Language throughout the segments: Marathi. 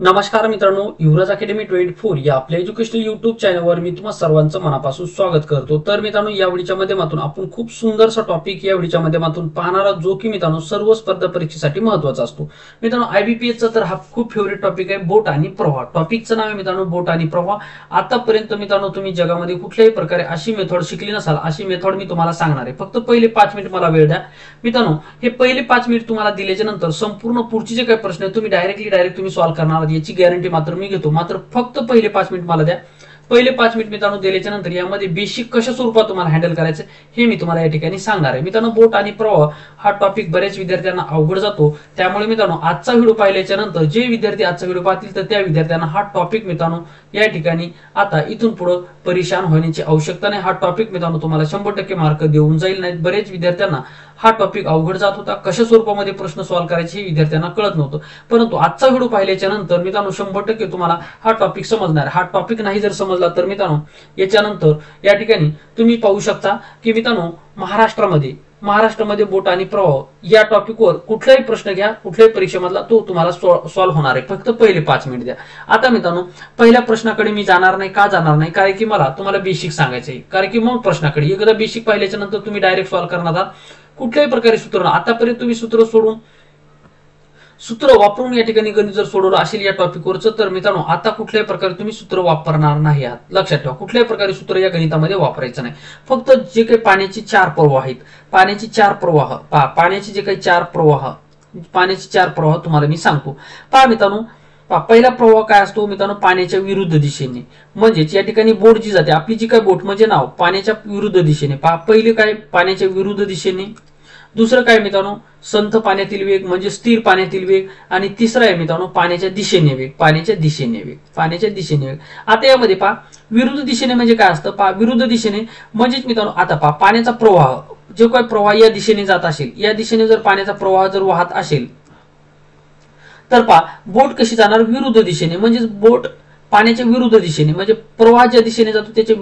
नमस्कार मित्रांनो, युवराज अकॅडमी 24 या आपल्या एज्युकेशनल युट्यूब चॅनलवर मी तुम्हा सर्वांचं मनापासून स्वागत करतो। तर मित्रांनो, या व्हिडिओच्या माध्यमातून आपण खूप सुंदरसा टॉपिक या व्हिडिओच्या माध्यमातून पाहणार आहोत, जो की मित्रांनो सर्व स्पर्धा परीक्षेसाठी महत्त्वाचा असतो। मित्रांनो, आयबीपीएस चा तर हा खूप फेवरेट टॉपिक आहे, बोट आणि प्रवाह। टॉपिकचं नाव आहे मित्रांनो बोट आणि प्रवाह। आतापर्यंत मित्रांनो तुम्ही जगामध्ये कुठल्याही प्रकारे अशी मेथड शिकली नसाल, अशी मेथड मी तुम्हाला सांगणार आहे। फक्त पहिले 5 मिनिट मला वेळ द्या मित्रांनो। हे पहिले 5 मिनिट तुम्हाला दिल्याच्या नंतर संपूर्ण पुढचे जे काही प्रश्न आहेत तुम्ही डायरेक्ट तुम्ही सॉल्व्ह करणार आहात, याची गॅरंटी मात्र मी घेतो। मात्र फक्त पहिले 5 मिनिट मला द्या। पहिले 5 मिनिट मित्रांनो दिल्याच्या नंतर यामध्ये बेसिक कशा स्वरूपात तुम्हाला हँडल करायचं हे मी तुम्हाला या ठिकाणी सांगणार आहे। मित्रांनो, बोट आणि प्रवाह हा टॉपिक बरेच विद्यार्थ्यांना अवघड जातो, त्यामुळे मित्रांनो आजचा व्हिडिओ पाहिल्याच्या नंतर जे विद्यार्थी आजचा व्हिडिओ पाहतील तर त्या विद्यार्थ्यांना हा टॉपिक मित्रांनो या ठिकाणी आता इथून पुढे परेशान होण्याची आवश्यकता नाही। हा टॉपिक मित्रांनो तुम्हाला 100% मार्क देऊन जाईल। नाही बरेच विद्यार्थ्यांना हा टॉपिक अवघड जात होता, कशा स्वरूपामध्ये प्रश्न सॉल्व्ह करायचे हे विद्यार्थ्यांना कळत नव्हतं, परंतु आजचा व्हिडिओ पाहिल्याच्या नंतर मित्रांनो 100% तुम्हाला हा टॉपिक समजणार। हा टॉपिक नाही जर समजला तर मित्रांनो याच्यानंतर या ठिकाणी तुम्ही पाहू शकता की मित्रांनो महाराष्ट्रामध्ये बोट आणि प्रवाह या टॉपिकवर कुठलाही प्रश्न घ्या, कुठल्याही परीक्षेमधला तो तुम्हाला सॉल्व्ह होणार आहे। फक्त पहिले 5 मिनिट द्या। आता मित्रांनो पहिल्या प्रश्नाकडे मी जाणार नाही, का जाणार नाही, कारण की मला तुम्हाला बेसिक सांगायचं आहे, कारण की मग प्रश्नाकडे एकदा बेसिक पाहिल्याच्या नंतर तुम्ही डायरेक्ट सॉल्व्ह करणार आहात। कुठल्याही प्रकारे सूत्र आतापर्यंत तुम्ही सूत्र वापरून या ठिकाणी गणित जर सोडवलं असेल या टॉपिकवरचं तर मित्रांनो आता कुठल्याही प्रकारे तुम्ही सूत्र वापरणार नाही आहात। लक्षात ठेवा, कुठल्याही प्रकारे सूत्र या गणितामध्ये वापरायचं नाही। फक्त जे काही पाण्याचे 4 प्रवाह आहेत, पाण्याचे 4 प्रवाह तुम्हाला मी सांगतो। पहा मित्रांनो, पहिला प्रवाह काय असतो मित्रांनो, पाण्याच्या विरुद्ध दिशेने। म्हणजेच या ठिकाणी बोट जी जाते, आपली जी काय बोट म्हणजे नाव पाण्याच्या विरुद्ध दिशेने। पहा पहिले काय पाण्याच्या विरुद्ध दिशेने, दुसरं काय मित्रांनो संथ पाण्यातील वेग म्हणजे स्थिर पाण्यातील वेग, आणि तिसरं आहे मित्रांनो पाण्याच्या दिशेने वेग। आता यामध्ये पहा विरुद्ध दिशेने म्हणजे काय असतं, पहा विरुद्ध दिशेने म्हणजेच मित्रांनो आता पहा पाण्याचा प्रवाह जो काही प्रवाह या दिशेने जात असेल, या दिशेने जर पाण्याचा प्रवाह जर वाहत असेल तर पहा बोट कशी जाणार, विरुद्ध दिशेने। म्हणजे बोट पाण्याच्या विरुद्ध दिशेने म्हणजे प्रवाह ज्या दिशेने जातो त्याच्या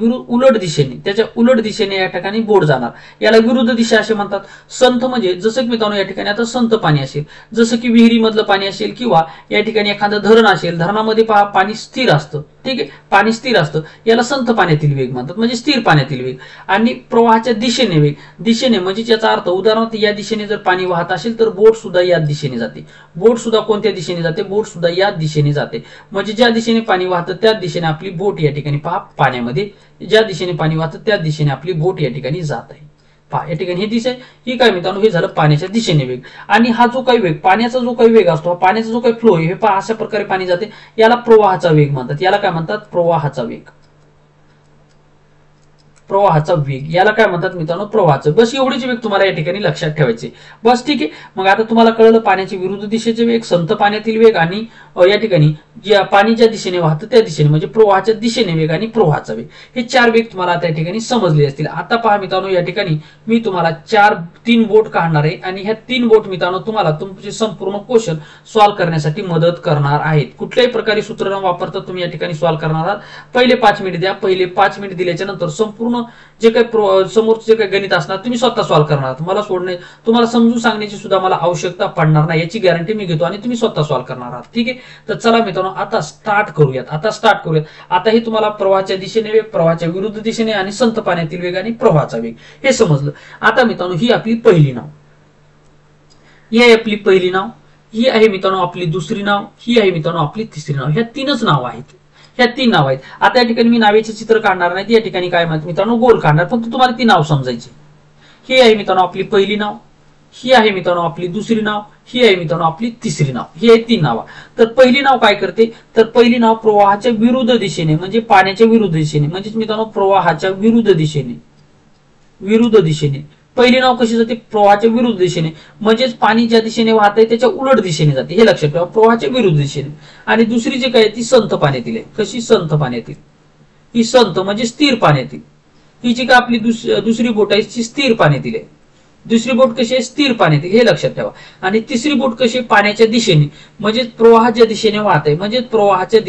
उलट दिशेने या ठिकाणी बोट जाणार, याला विरुद्ध दिशा असे म्हणतात। संथ म्हणजे जसं की मित्रांनो या ठिकाणी आता संथ पाणी असेल, जसं की विहिरीमधलं पाणी असेल किंवा या ठिकाणी एखादं धरण असेल, धरणामध्ये पहा पाणी स्थिर असतं, ठीक आहे, पाणी स्थिर असतं, याला संथ पाण्यातील वेग म्हणतात, म्हणजे स्थिर पाण्यातील वेग। आणि प्रवाहाच्या दिशेने वेग, दिशेने म्हणजे याचा अर्थ उदाहरणार्थ या दिशेने जर पाणी वाहत असेल तर बोट सुद्धा या दिशेने जाते। बोट सुद्धा कोणत्या दिशेने जाते, बोट सुद्धा या दिशेने जाते। म्हणजे ज्या दिशेने पाणी वाहतं त्या दिशेने आपली बोट या ठिकाणी पहा पाण्यामध्ये ज्या दिशेने पाणी वाहतं त्या दिशेने आपली बोट या ठिकाणी जात आहे। पहा या ठिकाणी ही दिशा ही काय मित्रांनो, हे झालं पाण्याच्या दिशेने वेग। आणि हा जो काही वेग पाण्याचा जो काही वेग असतो, पाण्याचा जो काही फ्लो आहे, हे पहा अशा प्रकारे पाणी जाते, याला प्रवाहाचा वेग म्हणतात। याला काय म्हणतात, प्रवाहाचा वेग याला काय म्हणतात मित्रांनो, प्रवाहाचं। बस एवढीच वेग तुम्हाला या ठिकाणी लक्षात ठेवायचे, बस ठीक आहे। मग आता तुम्हाला कळलं पाण्याच्या विरुद्ध दिशेचे वेग, संथ पाण्यातील वेग, आणि या ठिकाणी पाणी ज्या दिशेने वाहतं त्या दिशेने म्हणजे प्रवाहाच्या दिशेने वेग आणि प्रवाहाचा वेग, हे 4 वेग तुम्हाला त्या ठिकाणी समजले असतील। आता पहा मित्रांनो या ठिकाणी मी तुम्हाला 3 बोट काढणार आहे, आणि ह्या 3 बोट मित्रांनो तुम्हाला तुमचे संपूर्ण क्वेश्चन सॉल्व्ह करण्यासाठी मदत करणार आहेत। कुठल्याही प्रकारे सूत्र न वापरता तुम्ही या ठिकाणी सॉल्व्ह करणार आहात। पहिले 5 मिनिट द्या। पहिले 5 मिनिट दिल्याच्या नंतर संपूर्ण जे काही समोरचे जे काही गणित असणार तुम्ही स्वतः सॉल्व्ह करणार आहात। मला तुम्हाला समजून सांगण्याची सुद्धा मला आवश्यकता पडणार नाही, याची गॅरंटी मी घेतो, आणि तुम्ही स्वतः सॉल्व्ह करणार आहात, ठीक आहे। तर चला मित्रांनो आता स्टार्ट करूयात। आता हे तुम्हाला प्रवाहाच्या दिशेने वेग, प्रवाहाच्या विरुद्ध दिशेने, आणि संथ पाण्यातील वेग आणि प्रवाहाचा वेग हे समजलं। आता मित्रांनो ही आपली पहिली नाव, ही आहे मित्रांनो आपली दुसरी नाव, ही आहे मित्रांनो आपली तिसरी नाव। ह्या 3च नाव आहेत, ह्या 3 नाव आहेत। आता या ठिकाणी मी नावेचे चित्र काढणार नाही, या ठिकाणी काय म्हणतात मित्रांनो गोल काढणार, फक्त तुम्हाला ती नाव समजायची। ही आहे मित्रांनो आपली पहिली नाव, ही आहे मित्रांनो आपली दुसरी नाव, ही आहे मित्रांनो आपली तिसरी नाव, ही आहे 3 नावं। तर पहिली नाव काय करते, तर पहिली नाव प्रवाहाच्या विरुद्ध दिशेने म्हणजे पाण्याच्या विरुद्ध दिशेने, म्हणजेच मित्रांनो प्रवाहाच्या विरुद्ध दिशेने पहिली नाव कशी जाते, प्रवाहाच्या विरुद्ध दिशेने, म्हणजेच पाणी ज्या दिशेने वाहत आहे त्याच्या उलट दिशेने जाते, हे लक्षात ठेवा, प्रवाहाच्या विरुद्ध दिशेने। आणि दुसरी जी काय ती संथ पाण्यातील आहे, कशी संथ पाण्यातील, ही संथ म्हणजे स्थिर पाण्यातील। ही जी काय आपली दुसरी बोट आहे ती स्थिर पाण्यातील आहे, दुसरी बोट कशी आहे, स्थिर पाण्यातील, हे लक्षात ठेवा। आणि तिसरी बोट कशी, पाण्याच्या दिशेने म्हणजे प्रवाहाच्या दिशेने वाहत आहे, म्हणजे प्रवाहाच्या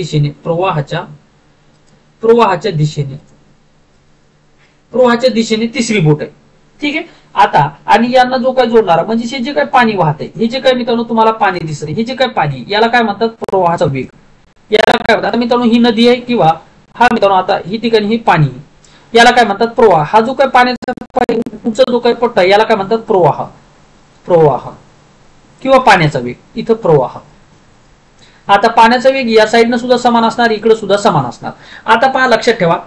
दिशेने तिसरी बोट आहे, ठीक आहे। आता आणि यांना जो काय जोडणारा म्हणजे हे जे काय पाणी वाहत आहे, हे जे काय मित्रांनो तुम्हाला पाणी दिसतंय, हे जे काय पाणी याला काय म्हणतात, प्रवाहाचा वेग। याला काय म्हणतात? आता मित्रांनो ही नदी आहे किंवा हा मित्रांनो आता ही ठिकाणी ही पाणी, याला काय म्हणतात? प्रवाह. हा जो काय पाण्याचा उंच जो काय पट्टा याला काय म्हणतात? प्रवाह. प्रवाह किंवा पाण्याचा वेग, इथं प्रवाह. आता पाण्याचा वेग या साईडनं सुद्धा समान असणार, इकडे सुद्धा समान असणार. आता पहा, लक्षात ठेवा,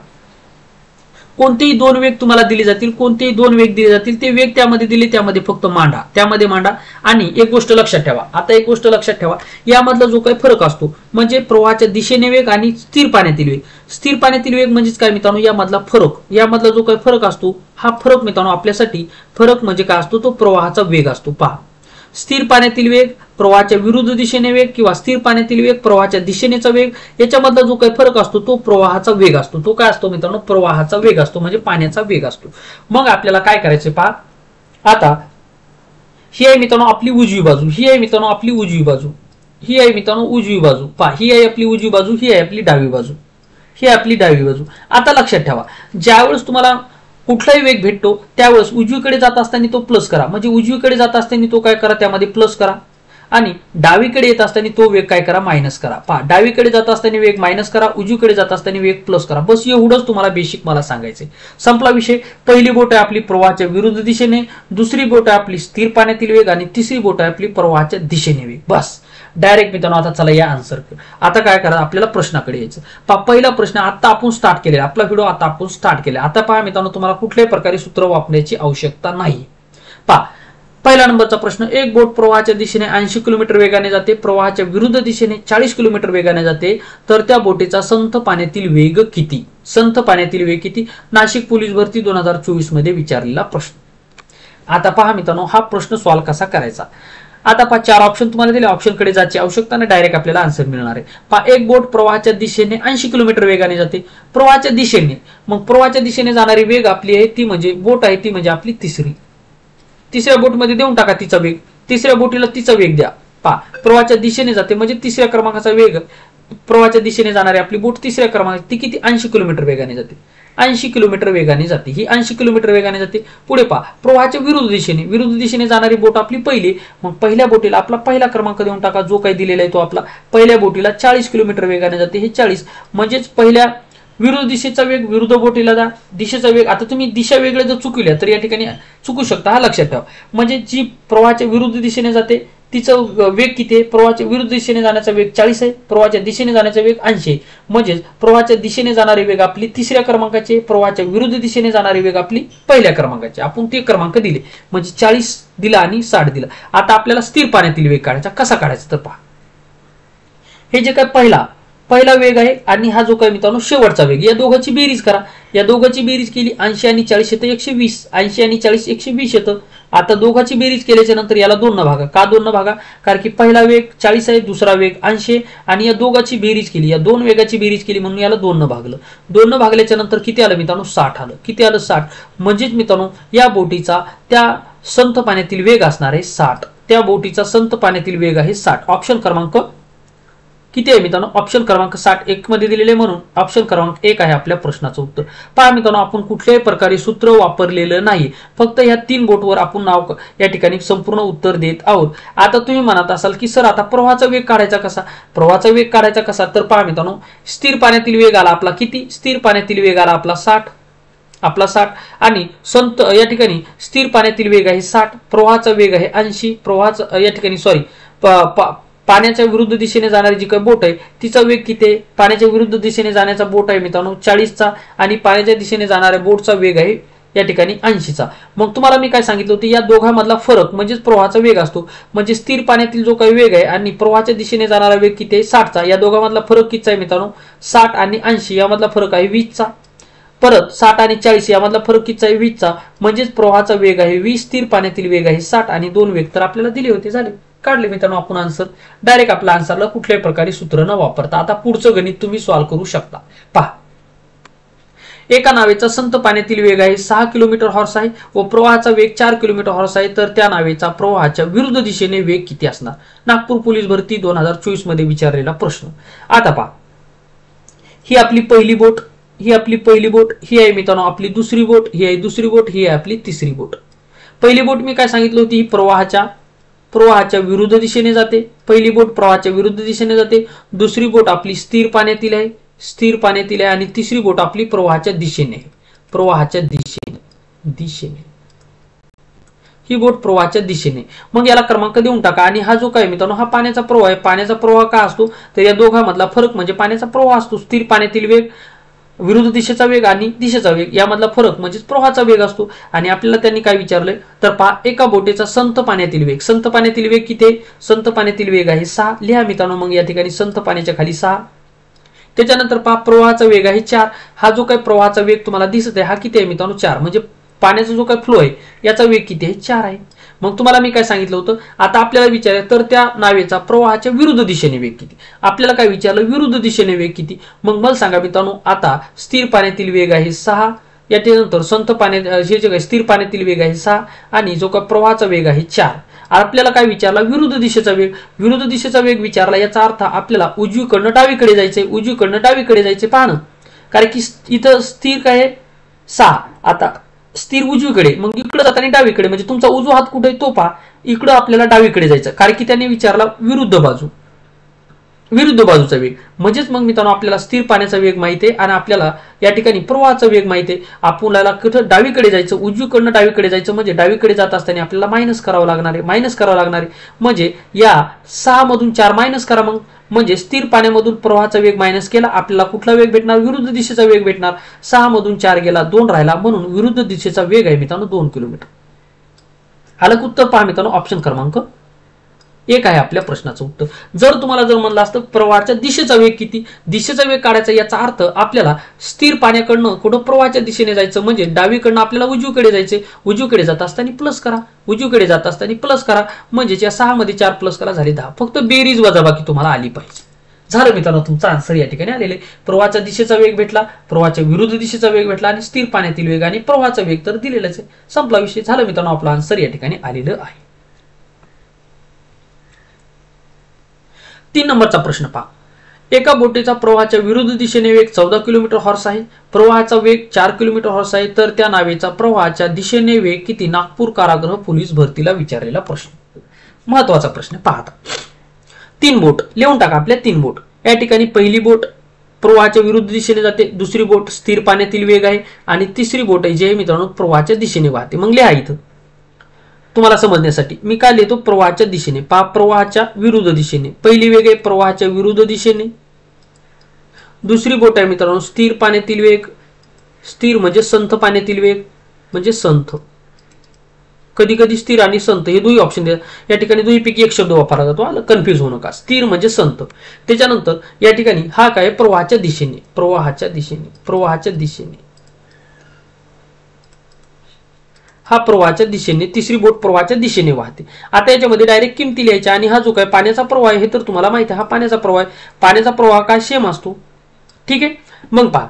कोणतेही दोन वेग तुम्हाला दिले जातील, कोणतेही दोन वेग दिले जातील, ते वेग त्यामध्ये दिले, त्यामध्ये फक्त मांडा, त्यामध्ये मांडा. आणि एक गोष्ट लक्षात ठेवा, आता एक गोष्ट लक्षात ठेवा, यामधला जो काही फरक असतो म्हणजे प्रवाहाच्या दिशेने वेग आणि स्थिर पाण्यातील वेग. स्थिर पाण्यातील वेग म्हणजेच काय मित्रांनो? यामधला फरक, यामधला जो काही फरक असतो हा फरक मित्रांनो आपल्यासाठी फरक म्हणजे काय असतो? तो प्रवाहाचा वेग असतो. पहा, स्थिर पाण्यातील वेग प्रवाहाच्या विरुद्ध दिशेने वेग किंवा स्थिर पाण्यातील वेग प्रवाहाच्या दिशेनेचा वेग, याच्यामधला जो काही फरक असतो तो प्रवाहाचा वेग असतो. तो काय असतो मित्रांनो? प्रवाहाचा वेग असतो, म्हणजे पाण्याचा वेग असतो. मग आपल्याला काय करायचं पहा, आता ही आहे मित्रांनो आपली उजवी बाजू, ही आहे मित्रांनो आपली उजवी बाजू, ही आहे मित्रांनो उजवी बाजू. पहा, ही आहे आपली उजवी बाजू, ही आहे आपली डावी बाजू, ही आपली डावी बाजू. आता लक्षात ठेवा, ज्यावेळेस तुम्हाला कुठलाही वेग भेटतो त्यावेळेस उजवीकडे जात असताना तो प्लस करा, म्हणजे उजवीकडे जात असताना तो काय करा? त्यामध्ये प्लस करा. आणि डावीकडे येत असताना तो वेग काय करा? मायनस करा. पहा, डावीकडे जात असताना वेग मायनस करा, उजवीकडे जात असताना वेग प्लस करा. बस एवढंच तुम्हाला बेसिक मला सांगायचंय. संपला विषय. पहिली बोट आहे आपली प्रवाहाच्या विरुद्ध दिशेने, दुसरी बोट आहे आपली स्थिर पाण्यातील वेग आणि तिसरी बोट आहे आपली प्रवाहाच्या दिशेने वेग. बस डायरेक्ट मित्रांनो आता चला या आन्सर. आता काय करा? आपल्याला प्रश्नाकडे यायचं. पहा, पहिला प्रश्न आता आपण स्टार्ट केलेला, आपला व्हिडिओ आता आपण स्टार्ट केला. आता पहा मित्रांनो, तुम्हाला कुठल्याही प्रकारे सूत्र वापरण्याची आवश्यकता नाही. पहा, पहिला नंबरचा प्रश्न, एक बोट प्रवाहाच्या दिशेने 80 किलोमीटर वेगाने जाते, प्रवाहाच्या विरुद्ध दिशेने 40 किलोमीटर वेगाने जाते, तर त्या बोटीचा संथ पाण्यातील वेग किती? संथ पाण्यातील वेग किती? नाशिक पोलीस भरती 2024 मध्ये विचारलेला प्रश्न. आता पहा मित्रांनो, हा प्रश्न सॉल्व्ह कसा करायचा. आता पहा, चार ऑप्शन तुम्हाला दिले, ऑप्शन कडे जायची आवश्यकता नाही, डायरेक्ट आपल्याला आन्सर मिळणार आहे. पहा, एक बोट प्रवाहाच्या दिशेने 80 किलोमीटर वेगाने जाते, प्रवाहाच्या दिशेने. मग प्रवाहाच्या दिशेने जाणारी वेग आपली आहे ती म्हणजे बोट आहे ती म्हणजे आपली तिसरी. तिसऱ्या बोटमध्ये देऊन टाका तिचा वेग, तिसऱ्या बोटीला तिचा वेग द्या. पहा, प्रवाहाच्या दिशेने जाते म्हणजे तिसऱ्या क्रमांकाचा वेग, प्रवाहाच्या दिशेने जाणारी आपली बोट तिसऱ्या क्रमांक, ती किती? 80 किलोमीटर वेगाने जाते. 80 किलोमीटर वेगाने जाते, ही 80 किलोमीटर वेगाने जाते. पुढे पहा, प्रवाहाच्या विरुद्ध दिशेने जाणारी बोट आपली पहिली. मग पहिल्या बोटीला आपला पहिला क्रमांक देऊन टाका, जो काही दिलेला आहे तो आपला. पहिल्या बोटीला 40 किलोमीटर वेगाने जाते, हे 40 म्हणजेच पहिल्या विरुद्ध दिशेचा वेग विरुद्ध बोटीला जा, दिशेचा वेग. आता तुम्ही दिशा वेगळ्या जर चुकल्या तर या ठिकाणी चुकू शकता, हा लक्षात ठेवा. म्हणजे जी प्रवाहाच्या विरुद्ध दिशेने जाते तिचं वेग किती आहे? प्रवाहाच्या विरुद्ध दिशेने जाण्याचा वेग 40 आहे, प्रवाहाच्या दिशेने जाण्याचा वेग 80 आहे. म्हणजे प्रवाहाच्या दिशेने जाणारी वेग आपली तिसऱ्या क्रमांकाचे, प्रवाहाच्या विरुद्ध दिशेने जाणारी वेग आपली पहिल्या क्रमांकाचे. आपण ते क्रमांक दिले म्हणजे 40 दिला आणि 60 दिला. आता आपल्याला स्थिर पाण्यातील वेग काढायचा. कसा काढायचा तर पहा, हे जे काय पहिला वेग आहे आणि हा जो काय मित्रांनो शेवटचा वेग, या दोघांची बेरीज करा. या दोघांची बेरीज केली 80 आणि 40 येतं 120, 80 आणि 40 120 येतं. आता दोघांची बेरीज केल्याच्या नंतर याला 2 न भागा. का 2 न भागा? कारण की पहिला वेग 40 आहे, दुसरा वेग 80 आणि या दोघांची बेरीज केली, या दोन वेगाची बेरीज केली म्हणून याला 2 न भागलं. 2 न भागल्याच्या नंतर किती आलं मित्रांनो? 60 आलं. किती आलं? 60. म्हणजेच मित्रांनो या बोटीचा त्या संथ पाण्यातील वेग असणार आहे 60. त्या बोटीचा संथ पाण्यातील वेग आहे 60. ऑप्शन क्रमांक किती आहे मित्रांनो? ऑप्शन क्रमांक 61 मध्ये दिलेले, म्हणून ऑप्शन क्रमांक 1 आहे आपल्या प्रश्नाचं उत्तर. पहा मित्रांनो, आपण कुठल्याही प्रकारे सूत्र वापरलेलं नाही, फक्त ह्या 3 बोटवर आपण नाव या ठिकाणी संपूर्ण उत्तर देत आहोत. आता तुम्ही म्हणत असाल की सर आता प्रवाहाचा वेग काढायचा कसा? प्रवाहाचा वेग काढायचा कसा तर पहा मित्रांनो, स्थिर पाण्यातील वेग आला आपला किती? स्थिर पाण्यातील वेग आला आपला 60, आपला 60 आणि संत या ठिकाणी स्थिर पाण्यातील वेग आहे 60, प्रवाहाचा वेग आहे 80. प्रवाहाचा या ठिकाणी पाण्याच्या विरुद्ध दिशेने जाणारी जी काही बोट आहे तिचा वेग किती आहे? पाण्याच्या विरुद्ध दिशेने जाण्याचा बोट आहे मित्रांनो 40चा आणि पाण्याच्या दिशेने जाणाऱ्या बोटचा वेग आहे या ठिकाणी 80चा. मग तुम्हाला मी काय सांगितलं होतं, या दोघांमधला फरक म्हणजेच प्रवाहाचा वेग असतो. म्हणजे स्थिर पाण्यातील जो काही वेग आहे आणि प्रवाहाच्या दिशेने जाणारा वेग किती आहे? 60चा. या दोघांमधला फरक किती आहे मित्रांनो? 60 आणि 80 यामधला फरक आहे 20चा. परत 60 आणि 40 यामधला फरक किती आहे? 20चा. म्हणजेच प्रवाहाचा वेग आहे 20, स्थिर पाण्यातील वेग आहे 60 आणि 2 वेग तर आपल्याला दिले होते. झाले, काढले मित्रांनो आपण आन्सर. डायरेक्ट आपल्या आन्सरला कुठल्याही प्रकारे सूत्र न वापरता आता पुढचं गणित तुम्ही सॉल्व्ह करू शकता. पहा, एका नावेचा संथ पाण्यातील वेग आहे 6 किलोमीटर हॉर्स आहे व प्रवाहाचा वेग 4 किलोमीटर हॉर्स आहे, तर त्या नावेचा प्रवाहाच्या विरुद्ध दिशेने वेग किती असणार? नागपूर पोलीस भरती 2024 मध्ये विचारलेला प्रश्न. आता पहा, ही आपली पहिली बोट, ही आपली पहिली बोट, ही आहे मित्रांनो आपली दुसरी बोट, ही आहे दुसरी बोट, ही आहे आपली तिसरी बोट. पहिली बोट मी काय सांगितलं होती? ही प्रवाहाच्या विरुद्ध दिशेने जाते, पहिली बोट प्रवाहाच्या विरुद्ध दिशेने जाते, दुसरी बोट आपली स्थिर पाण्यातील आहे, स्थिर पाण्यातील आहे, आणि तिसरी बोट आपली प्रवाहाच्या दिशेने आहे, प्रवाहाच्या दिशेने ही बोट प्रवाहाच्या दिशेने. मग याला क्रमांक देऊन टाका. आणि हा जो काय मित्रांनो हा पाण्याचा प्रवाह आहे. पाण्याचा प्रवाह का असतो तर या दोघांमधला फरक म्हणजे पाण्याचा प्रवाह असतो. स्थिर पाण्यातील वेग, विरुद्ध दिशेचा वेग आणि दिशेचा वेग यामधला फरक म्हणजे प्रवाहाचा वेग असतो. आणि आपल्याला त्यांनी काय विचारलंय तर पहा, एका बोटीचा संत पाण्यातील वेग, संत पाण्यातील वेग किती आहे? संत पाण्यातील वेग आहे 6. लिहा मित्रांनो मग या ठिकाणी संत पाण्याच्या खाली 6. त्याच्यानंतर पहा प्रवाहाचा वेग आहे 4. हा जो काही प्रवाहाचा वेग तुम्हाला दिसत आहे हा किती आहे मित्रांनो? 4. म्हणजे पाण्याचा जो काही फ्लो आहे याचा वेग किती आहे? 4 आहे. मग तुम्हाला मी काय सांगितलं होतं, आता आपल्याला विचारायचं तर त्या नावेचा प्रवाहाच्या विरुद्ध दिशेने वेग किती. आपल्याला काय विचारलं, विरुद्ध दिशेने वेग किती. मग मला सांगा मित्रांनो, आता स्थिर पाण्यातील वेग आहे 6, याच्यानंतर संत पाण्यात हे जे काही स्थिर पाण्यातील वेग आहे 6 आणि जो काही प्रवाहाचा वेग आहे 4. आपल्याला काय विचारला, विरुद्ध दिशेचा वेग. विरुद्ध दिशेचा वेग विचारला, याचा अर्थ आपल्याला उजवीकडनं डावीकडे जायचंय, उजवीकडनं डावीकडे जायचे पाहणं. कारण की इथं स्थिर काय आहे 6, आता स्थिर उजवीकडे, मग इकडे जाताना डावीकडे, म्हणजे तुमचा उजवा हात कुठे तो पहा, इकडं आपल्याला डावीकडे जायचं. कारण की त्यांनी विचारला विरुद्ध बाजूचा वेग. म्हणजेच मग मित्रांनो आपल्याला स्थिर पाण्याचा वेग माहिती आहे आणि आपल्याला या ठिकाणी प्रवाहाचा वेग माहिती आहे. आपल्याला कुठं डावीकडे जायचं, उजवीकडनं डावीकडे जायचं, म्हणजे डावीकडे जात असताना आपल्याला मायनस करावं लागणार आहे. म्हणजे या 6 मधून 4 मायनस करा, मग म्हणजे स्थिर पाण्यामधून प्रवाहाचा वेग मायनस केला, आपल्याला कुठला वेग भेटणार? विरुद्ध दिशेचा वेग भेटणार. 6 मधून 4 गेला, 2 राहिला, म्हणून विरुद्ध दिशेचा वेग आहे मित्रांनो 2 किलोमीटर. आलं उत्तर पहा मित्रांनो, ऑप्शन क्रमांक 1 आहे आपल्या प्रश्नाचं उत्तर. जर तुम्हाला जर म्हणलं असतं प्रवाहाच्या दिशेचा वेग किती, दिशेचा वेग काढायचा, याचा अर्थ आपल्याला स्थिर पाण्याकडनं कुठं प्रवाहाच्या दिशेने जायचं, म्हणजे डावीकडनं आपल्याला उजवीकडे जायचे, उजवीकडे जात असताना प्लस करा, उजवीकडे जात असताना प्लस करा, म्हणजे या 6 मध्ये 4 प्लस करा झाले 10. फक्त बेरीज वजाबाकी तुम्हाला आली पाहिजे. झालं मित्रांनो तुमचा आन्सर या ठिकाणी आलेले. प्रवाहाच्या दिशेचा वेग भेटला, प्रवाहाच्या विरुद्ध दिशेचा वेग भेटला आणि स्थिर पाण्यातील वेग आणि प्रवाहाचा वेग तर दिलेलाच आहे. संपला विषय. झालं मित्रांनो आपला आन्सर या ठिकाणी आलेलं आहे. 3 नंबरचा प्रश्न पहा. एका बोटीचा प्रवाहाच्या विरुद्ध दिशेने वेग 14 किलोमीटर हॉर्स आहे, प्रवाहाचा वेग 4 किलोमीटर हॉर्स आहे, तर त्या नावेचा प्रवाहाच्या दिशेने वेग किती? नागपूर कारागृह पोलीस भरतीला विचारलेला प्रश्न. महत्वाचा प्रश्न पहा. 3 बोट लिहून टाका आपल्या. 3 बोट या ठिकाणी पहिली बोट प्रवाहाच्या विरुद्ध दिशेने जाते, दुसरी बोट स्थिर पाण्यातील वेग आहे आणि तिसरी बोट आहे जे मित्रांनो प्रवाहाच्या दिशेने वाहते. मग लिहा इथं तुम्हाला समजण्यासाठी मी काय लिहितो, प्रवाहाच्या दिशेने. पहा प्रवाहाच्या विरुद्ध दिशेने पहिली वेग आहे प्रवाहाच्या विरुद्ध दिशेने, दुसरी बोट आहे मित्रांनो स्थिर पाण्यातील वेग. स्थिर म्हणजे संथ पाण्यातील वेग, म्हणजे संथ. कधी कधी स्थिर आणि संत हे दोन्ही ऑप्शन द्या, या ठिकाणी दोन्हीपैकी एक शब्द वापरला जातो, कन्फ्युज होऊ नका. स्थिर म्हणजे संत. त्याच्यानंतर या ठिकाणी हा काय प्रवाहाच्या दिशेने, प्रवाहाच्या दिशेने, प्रवाहाच्या दिशेने, हा प्रवाहाच्या दिशेने. तिसरी बोट प्रवाहाच्या दिशेने वाहते. आता याच्यामध्ये डायरेक्ट किमती लिहायच्या. आणि हा जो काय पाण्याचा प्रवाह आहे हे तर तुम्हाला माहिती आहे, हा पाण्याचा प्रवाह आहे. पाण्याचा प्रवाह काय सेम असतो. ठीक आहे. मग पहा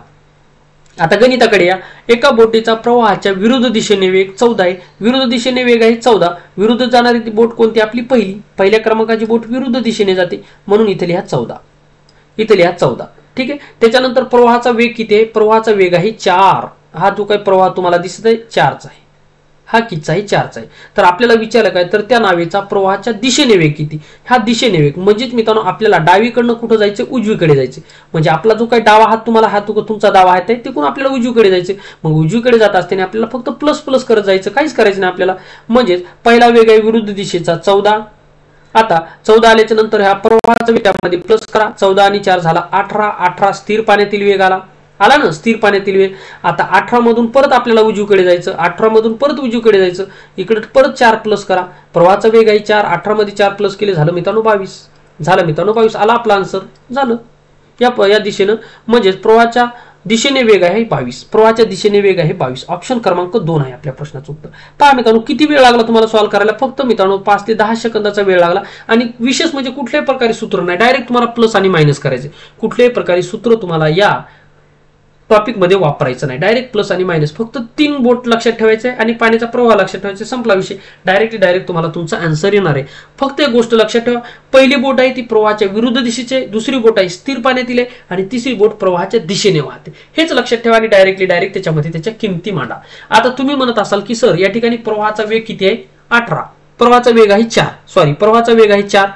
आता गणिताकडे या. एका बोटीचा प्रवाहाच्या विरुद्ध दिशेने वेग 14 आहे, विरुद्ध दिशेने वेग आहे 14. विरुद्ध जाणारी ती बोट कोणती? आपली पहिल्या क्रमांकाची बोट विरुद्ध दिशेने जाते, म्हणून इथे लिहा 14. इथे लिहा 14. ठीक आहे. त्याच्यानंतर प्रवाहाचा वेग किती आहे? प्रवाहाचा वेग आहे 4. हा जो काही प्रवाह तुम्हाला दिसत आहे 4चा आहे, हा कितीचा आहे? 4चा आहे. तर आपल्याला विचारलं काय तर त्या नावेचा प्रवाहाच्या दिशेने वेग किती? हा दिशेने वेग म्हणजेच मित्रांनो आपल्याला डावीकडनं कुठं जायचं? उजवीकडे जायचे. म्हणजे आपला जो काही डावा हात तुम्हाला हात तुमचा डावा हात आहे तिकडून आपल्याला उजवीकडे जायचे. मग उजवीकडे जात असताना आपल्याला फक्त प्लस प्लस करत जायचं, काहीच करायचं नाही आपल्याला. म्हणजेच पहिला वेग आहे विरुद्ध दिशेचा 14. आता 14 आल्याच्या नंतर ह्या प्रवाहाच्या वेगामध्ये प्लस करा, 14 आणि 4 झाला 18. 18 स्थिर पाण्यातील वेग आला ना, स्थिर पाण्यातील वेग. आता 18 मधून परत आपल्याला उजवीकडे जायचं, 18 मधून परत उजवीकडे जायचं, इकडे परत 4 प्लस करा. प्रवाहाचा वेग आहे 4, 18 मध्ये 4 प्लस केले झालं मित्रांनो 22. झालं मित्रांनो 22. आला आपला आन्सर. झालं या दिशेनं, म्हणजेच प्रवाहाच्या दिशेने वेग आहे 22. प्रवाहाच्या दिशेने वेग आहे 22. ऑप्शन क्रमांक 2 आहे आपल्या प्रश्नाचं उत्तर. पहा मित्रांनो किती वेळ लागला तुम्हाला सॉल्व्ह करायला? फक्त मित्रांनो 5 ते 10 सेकंदाचा वेळ लागला. आणि विशेष म्हणजे कुठल्याही प्रकारे सूत्र नाही, डायरेक्ट तुम्हाला प्लस आणि मायनस करायचे. कुठल्याही प्रकारे सूत्र तुम्हाला या टॉपिक मध्ये वापरायचं नाही, डायरेक्ट प्लस आणि मायनस. फक्त 3 बोट लक्षात ठेवायचे आणि पाण्याचा प्रवाह लक्षात ठेवायचा, संपला विषय. डायरेक्ट तुम्हाला तुमचा आन्सर येणार आहे. फक्त एक गोष्ट लक्षात ठेवा, पहिली बोट आहे ती प्रवाहाच्या विरुद्ध दिशेची, दुसरी बोट आहे स्थिर पाण्यातील आहे आणि तिसरी बोट प्रवाहाच्या दिशेने वाहते. हेच लक्षात ठेवा आणि डायरेक्ट त्याच्यामध्ये त्याच्या किमती मांडा. आता तुम्ही म्हणत असाल की सर या ठिकाणी प्रवाहाचा वेग किती आहे? 18. प्रवाहाचा वेग आहे 4, प्रवाहाचा वेग आहे 4,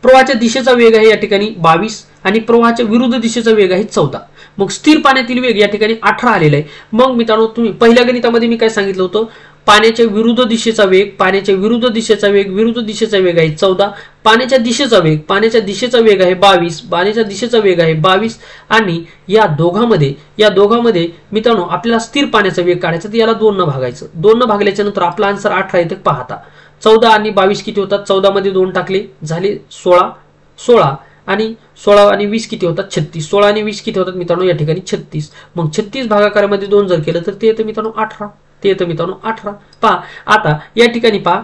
प्रवाहाच्या दिशेचा वेग आहे या ठिकाणी 22 आणि प्रवाहाच्या विरुद्ध दिशेचा वेग आहे 14. मग स्थिर पाण्यातील वेग या ठिकाणी 18 आलेला आहे. मग मित्रांनो तुम्ही पहिल्या गणितामध्ये मी काय सांगितलं होतं, पाण्याच्या विरुद्ध दिशेचा वेग, पाण्याच्या विरुद्ध दिशेचा वेग, विरुद्ध दिशेचा वेग आहे 14, पाण्याच्या दिशेचा वेग, पाण्याच्या दिशेचा वेग आहे 22, पाण्याच्या दिशेचा वेग आहे 22 आणि या दोघांमध्ये मित्रांनो आपल्याला स्थिर पाण्याचा वेग काढायचा, तर याला 2 न भागायचं. 2 न भागल्याच्या नंतर आपला आन्सर 18 येते. पाहता 14 आणि 22 किती होतात, 14 मध्ये 2 टाकले झाले 16 आणि 16 आणि 20 किती होतात 36, 16 आणि 20 किती होतात मित्रांनो या ठिकाणी 36. मग 36 भागाकारामध्ये 2 जर केलं तर ते येतं मित्रांनो 18, ते येतं मित्रांनो 18. पहा आता या ठिकाणी पहा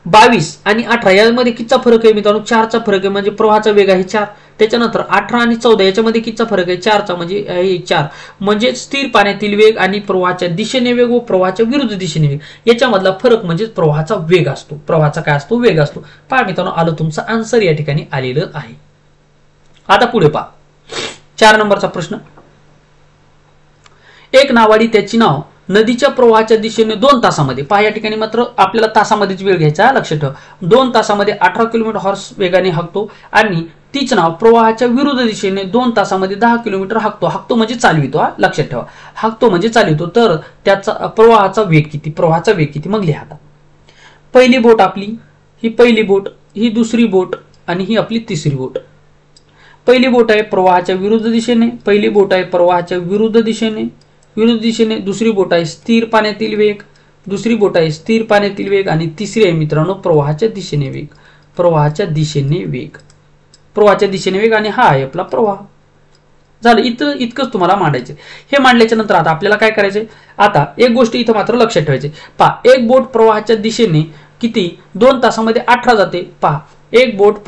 22 आणि 18 यामध्ये कितीचा फरक आहे मित्रांनो, 4चा फरक आहे, म्हणजे प्रवाहाचा वेग आहे 4. त्याच्यानंतर 18 आणि 14 याच्यामध्ये कितीचा फरक आहे, 4चा, म्हणजे आहे 4. म्हणजे स्थिर पाण्यातील वेग आणि प्रवाहाच्या दिशेने वेग व प्रवाहाच्या विरुद्ध दिशेने वेग याच्यामधला फरक म्हणजे प्रवाहाचा वेग असतो, प्रवाहाचा काय असतो, वेग असतो. पहा मित्रांनो आलं तुमचं आन्सर या ठिकाणी आलेलं आहे. आता पुढे पहा 4 नंबरचा प्रश्न. एक नावाडी त्याची नाव नदीच्या प्रवाहाच्या दिशेने 2 तासामध्ये, पहा या ठिकाणी मात्र आपल्याला तासामध्येच वेळ घ्यायचा, लक्षात ठेवा. 2 तासामध्ये 18 किलोमीटर हॉर्स वेगाने हाकतो आणि तीच नाव प्रवाहाच्या विरुद्ध दिशेने 2 तासामध्ये 10 किलोमीटर हाकतो म्हणजे चालवितो. लक्षात ठेवा, हाकतो म्हणजे चालवितो. तर त्याचा प्रवाहाचा वेग किती, प्रवाहाचा वेग किती, मग लिहा. आता पहिली बोट आपली, ही पहिली बोट, ही दुसरी बोट आणि ही आपली तिसरी बोट. पहिली बोट आहे प्रवाहाच्या विरुद्ध दिशेने, पहिली बोट आहे प्रवाहाच्या विरुद्ध दिशेने, दुसरी बोट आहे स्थिर पाण्यातील वेग, दुसरी बोट आहे स्थिर पाण्यातील वेग आणि तिसरी आहे मित्रांनो प्रवाहाच्या दिशेने वेग, प्रवाहाच्या दिशेने वेग आणि हा आहे आपला प्रवाह. झालं, इतकंच तुम्हाला मांडायचं. हे मांडल्याच्या नंतर आता आपल्याला काय करायचंय, आता एक गोष्ट इथं मात्र लक्षात ठेवायची. पहा एक बोट प्रवाहाच्या दिशेने किती 2 तासामध्ये 18 जाते. पहा एक बोट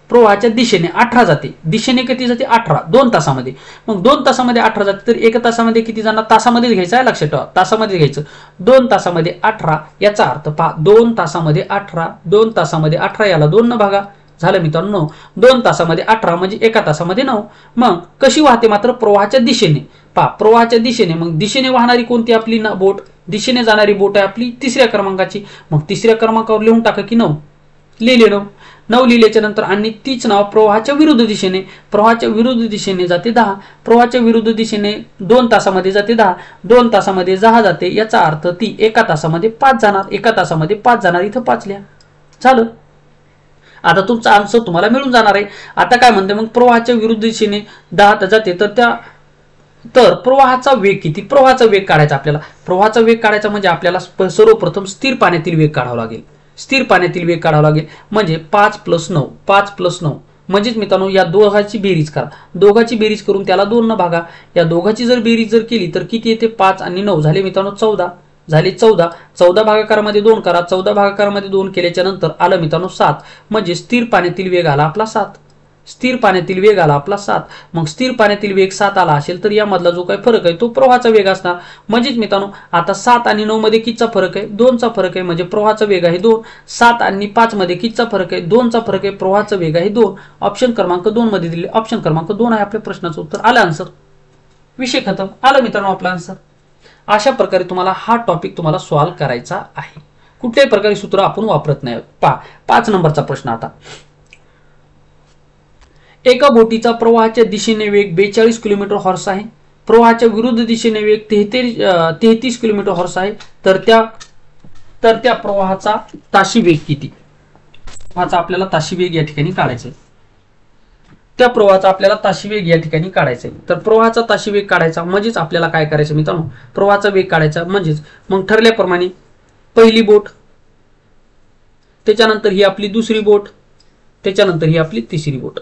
प्रवाहाच्या दिशेने 18 जाते, दिशेने किती जाते 18 2 तासामध्ये. मग 2 तासामध्ये 18 जाते तर 1 तासामध्ये किती जाणार, तासामध्येच घ्यायचं आहे, लक्षात ठेवा तासामध्ये घ्यायचं. 2 तासामध्ये 18 याचा अर्थ पहा 2 तासामध्ये 18, 2 तासामध्ये 18 याला 2 न भागा, झालं मित्रांनो 2 तासामध्ये 18 म्हणजे 1 तासामध्ये 9. मग कशी वाहते मात्र प्रवाहाच्या दिशेने. पहा प्रवाहाच्या दिशेने, मग दिशेने वाहणारी कोणती आपली बोट, दिशेने जाणारी बोट आहे आपली 3ऱ्या क्रमांकाची. मग 3ऱ्या क्रमांकावर लिहून टाका की 9, लिहिले 9 लिहिल्याच्या नंतर आणि तीच नाव प्रवाहाच्या विरुद्ध दिशेने जाते 10, प्रवाहाच्या विरुद्ध दिशेने 2 तासामध्ये जाते 10, 2 तासामध्ये 10 जाते, याचा अर्थ ती 1 तासामध्ये 5 जाणार, 1 तासामध्ये 5 जाणार, इथं 5 लिहा. झालं, आता तुमचा आन्सर तुम्हाला मिळून जाणार आहे. आता काय म्हणते मग प्रवाहाच्या विरुद्ध दिशेने 10 जाते तर प्रवाहाचा वेग किती, प्रवाहाचा वेग काढायचा आपल्याला. प्रवाहाचा वेग काढायचा म्हणजे आपल्याला सर्वप्रथम स्थिर पाण्यातील वेग काढावा लागेल, म्हणजे 5 + 9 म्हणजेच मित्रांनो या दोघांची बेरीज करा, दोघांची बेरीज करून त्याला 2 न भागा. या दोघांची जर बेरीज जर केली तर किती येते 5 आणि 9 झाले मित्रांनो 14, झाले 14. 14 भागाकारामध्ये 2 करा, 14 भागाकारामध्ये 2 केल्याच्या नंतर आलं मित्रांनो 7, म्हणजे स्थिर पाण्यातील वेग आला आपला 7, मग स्थिर पाण्यातील वेग 7 आला असेल तर यामधला जो काही फरक आहे तो प्रवाहाचा वेग असणार. म्हणजेच मित्रांनो आता 7 आणि 9 मध्ये कितीचा फरक आहे, 2चा फरक आहे, म्हणजे प्रवाहाचा वेग आहे 2. 7 आणि 5 मध्ये कितीचा फरक आहे, 2चा फरक आहे, प्रवाहाचा वेग आहे 2. ऑप्शन क्रमांक 2 मध्ये दिले, ऑप्शन क्रमांक 2 आहे आपल्या प्रश्नाचं उत्तर. आलं आन्सर, विषय खतम, आलं मित्रांनो आपला आन्सर. अशा प्रकारे तुम्हाला हा टॉपिक तुम्हाला सॉल्व्ह करायचा आहे, कुठल्याही प्रकारे सूत्र आपण वापरत नाही. पहा 5 नंबरचा प्रश्न. आता एका बोटीचा प्रवाहाच्या दिशेने वेग 42 किलोमीटर हॉर्स आहे, प्रवाहाच्या विरुद्ध दिशेने वेग 33 किलोमीटर हॉर्स आहे, तर त्या प्रवाहाचा ताशी वेग किती. प्रवाहाचा आपल्याला ताशी वेग या ठिकाणी काढायचा आहे, त्या प्रवाहाचा आपल्याला ताशी वेग या ठिकाणी काढायचा आहे. तर प्रवाहाचा ताशी वेग काढायचा म्हणजेच आपल्याला काय करायचं मित्रांनो, प्रवाहाचा वेग काढायचा म्हणजेच मग ठरल्याप्रमाणे पहिली बोट, त्याच्यानंतर ही आपली दुसरी बोट, त्याच्यानंतर ही आपली तिसरी बोट.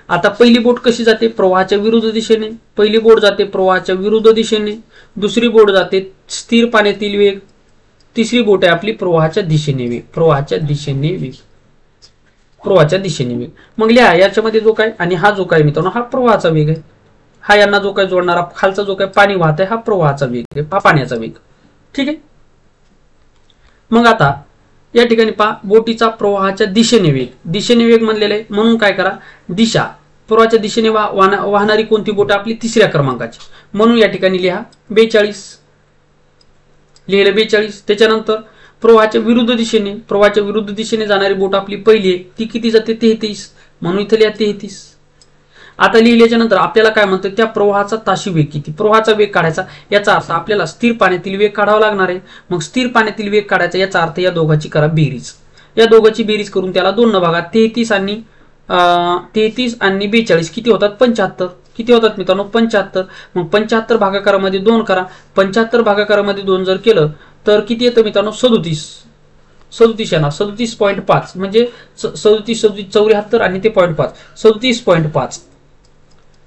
आता पहिली बोट कशी जाते, प्रवाहाच्या विरुद्ध दिशेने, पहिली बोट जाते प्रवाहाच्या विरुद्ध दिशेने, दुसरी बोट जाते स्थिर पाण्यातील वेग, तिसरी बोट आहे आपली प्रवाहाच्या दिशेने वेग, मग लिहा याच्यामध्ये जो काय आणि हा जो काय मित्रांनो हा प्रवाहाचा वेग आहे, हा यांना जो काय जोडणारा खालचा जो काय पाणी वाहत आहे हा प्रवाहाचा वेग आहे, हा पाण्याचा वेग. ठीक आहे, मग आता या ठिकाणी पहा बोटीचा प्रवाहाच्या दिशेने वेग म्हणलेले आहे, म्हणून काय करा दिशा, प्रवाहाच्या दिशेने वाहणारी कोणती बोट आपली 3ऱ्या क्रमांकाची, म्हणून या ठिकाणी लिहा 42, लिहिले 42. त्याच्यानंतर प्रवाहाच्या विरुद्ध दिशेने जाणारी बोट आपली पहिली आहे, ती किती जाते 33, म्हणून इथे लिहा 33. आता लिहिल्याच्या नंतर आपल्याला काय म्हणतं, त्या प्रवाहाचा ताशी वेग किती, प्रवाहाचा वेग काढायचा. याचा अर्थ आपल्याला स्थिर पाण्यातील वेग काढावा लागणार आहे. मग स्थिर पाण्यातील वेग काढायचा, याचा अर्थ या दोघांची करा बेरीज. या दोघांची बेरीज करून त्याला 2 भागात 33 आणि 42 किती होतात 75. किती होतात मित्रांनो 75. मग 75 भागाकारामध्ये 2 करा. 75 भागाकारामध्ये 2 जर केलं तर किती येतं मित्रांनो 37 येणार. 37.5 म्हणजे 37 74 आणि ते 0.5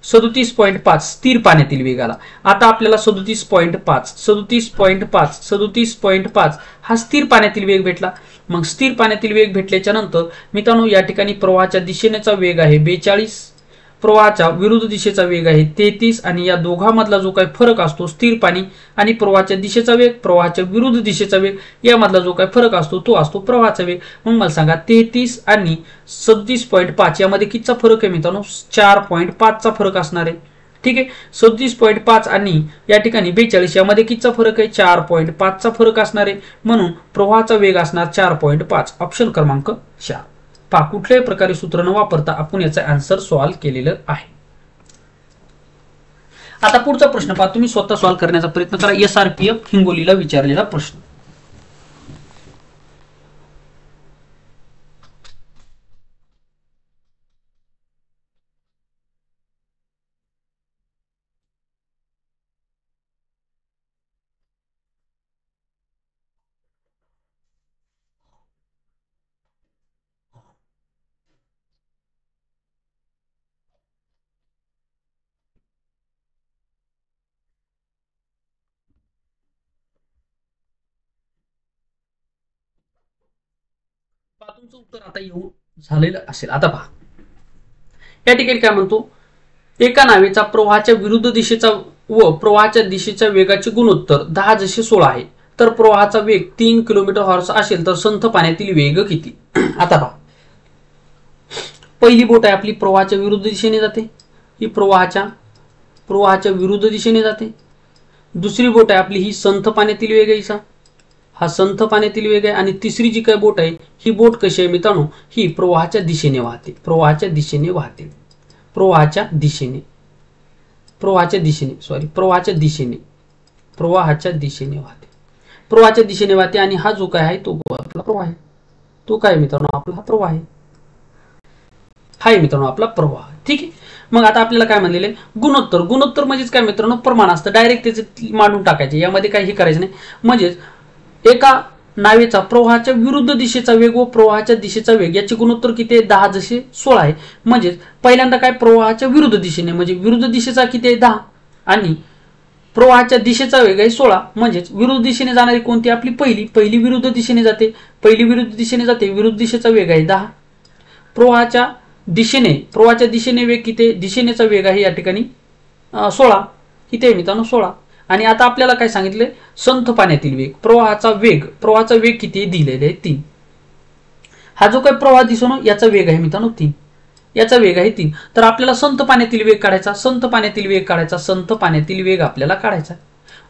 37.5 स्थिर पाण्यातील वेग आला. आता आपल्याला 37.5 हा स्थिर पाण्यातील वेग भेटला. मग स्थिर पाण्यातील वेग भेटल्याच्या नंतर मित्रांनो या ठिकाणी प्रवाहाच्या दिशेनेचा वेग आहे 42, प्रवाहाच्या विरुद्ध दिशेचा वेग आहे 33 आणि या दोघांमधला जो काही फरक असतो स्थिर पाणी आणि प्रवाहाच्या दिशेचा वेग, प्रवाहाच्या विरुद्ध दिशेचा वेग यामधला जो काही फरक असतो तो असतो प्रवाहाचा वेग. मग मला सांगा 33 आणि 37.5 यामध्ये कितीचा फरक आहे मित्रांनो 4.5 चा फरक असणार आहे. ठीक आहे, 37.5 आणि या ठिकाणी 42 यामध्ये कितीचा फरक आहे 4.5 चा फरक असणार आहे. म्हणून प्रवाहाचा वेग असणार 4.5. ऑप्शन क्रमांक 4. पहा कुठल्याही प्रकारे सूत्र न वापरता आपण याचा आन्सर सॉल्व्ह केलेलं आहे. आता पुढचा प्रश्न पहा, तुम्ही स्वतः सॉल्व्ह करण्याचा प्रयत्न करा. SRPF हिंगोलीला विचारलेला प्रश्न. तुमचं उत्तर आता येऊन झालेलं असेल. आता पहा या ठिकाणी काय म्हणतो, एका नावेचा प्रवाहाच्या विरुद्ध दिशेचा व प्रवाहाच्या दिशेच्या वेगाचे गुणोत्तर 10:16 आहे, तर प्रवाहाचा वेग 3 किलोमीटर हॉर्स असेल तर संथ पाण्यातील वेग किती. आता पहा पहिली बोट आहे आपली प्रवाहाच्या विरुद्ध दिशेने जाते, ही प्रवाहाच्या विरुद्ध दिशेने जाते. दुसरी बोट आहे आपली ही संथ पाण्यातील वेग आहे, हा संथ पाण्यातील वेग आहे. आणि तिसरी जी काही बोट आहे ही बोट कशी आहे मित्रांनो, ही प्रवाहाच्या दिशेने वाहते प्रवाहाच्या दिशेने वाहते आणि हा जो काय आहे तो आपला प्रवाह आहे. तो काय मित्रांनो आपला प्रवाह आहे, हाय मित्रांनो आपला प्रवाह. ठीक आहे, मग आता आपल्याला काय म्हणलेलं आहे गुणोत्तर म्हणजेच काय मित्रांनो प्रमाण असतं, डायरेक्ट त्याचे मांडून टाकायचे, यामध्ये काही करायचं नाही. म्हणजेच एका नावेचा प्रवाहाच्या विरुद्ध दिशेचा वेग व प्रवाहाच्या दिशेचा वेग याचे गुणोत्तर किती आहे 10:16 आहे. म्हणजेच पहिल्यांदा काय प्रवाहाच्या विरुद्ध दिशेने म्हणजे विरुद्ध दिशेचा किती आहे 10 आणि प्रवाहाच्या दिशेचा वेग आहे 16. म्हणजेच विरुद्ध दिशेने जाणारी कोणती आपली पहिली विरुद्ध दिशेने जाते, विरुद्ध दिशेचा वेग आहे 10. प्रवाहाच्या दिशेने वेग किती, दिशेनेचा वेग आहे या ठिकाणी 16. किती आहे मित्रांनो 16. आणि आता आपल्याला काय सांगितले संथ पाण्यातील वेग, प्रवाहाचा वेग किती दिलेले आहे 3. हा जो काही प्रवाह दिसतो ना याचा वेग आहे मित्रांनो 3, याचा वेग आहे 3. तर आपल्याला संथ पाण्यातील वेग काढायचा, संथ पाण्यातील वेग आपल्याला काढायचा.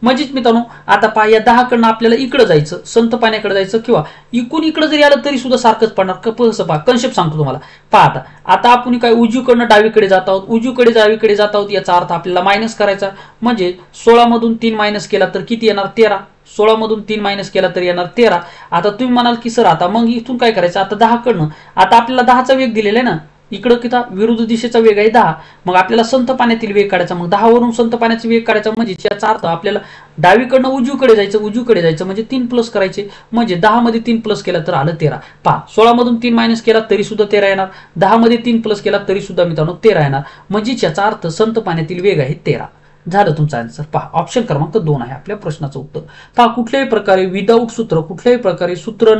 म्हणजेच मित्रांनो आता पहा या 10 कडनं आपल्याला इकडे जायचं, संथ पाण्याकडे जायचं किंवा इकडून इकडे जरी आलं तरी सुद्धा सारखंच पडणार. कसं पहा कन्सेप्ट सांगतो तुम्हाला. पहा आता आपण काय उजवीकडनं डावीकडे जात आहोत, याचा अर्थ आपल्याला मायनस करायचा. म्हणजे 16 मधून 3 मायनस केला तर किती येणार 13. 16 मधून 3 मायनस केला तर येणार 13. आता तुम्ही म्हणाल की सर आता मग इथून काय करायचं, आता 10 कडनं आता आपल्याला 10चा वेग दिलेला आहे ना, इकडं किती विरुद्ध दिशेचा वेग आहे 10. मग आपल्याला संथ पाण्यातील वेग काढायचा. मग 10 वरून संथ पाण्याचा वेग काढायचा. म्हणजे याचा अर्थ आपल्याला डावीकडनं उजवीकडे जायचं म्हणजे 3 प्लस करायचे. म्हणजे 10 मध्ये 3 प्लस केला तर आलं 13. पहा 16 मधून 3 मायनस केला तरी सुद्धा 13 येणार, 10 मध्ये 3 प्लस केला तरी सुद्धा मित्रांनो 13 येणार. म्हणजे याचा अर्थ संथ पाण्यातील वेग आहे 13. झालं तुमचा आन्सर. पहा ऑप्शन क्रमांक 2 आहे आपल्या प्रश्नाचं उत्तर. पहा कुठल्याही प्रकारे विदाऊट सूत्र, कुठल्याही प्रकारे सूत्र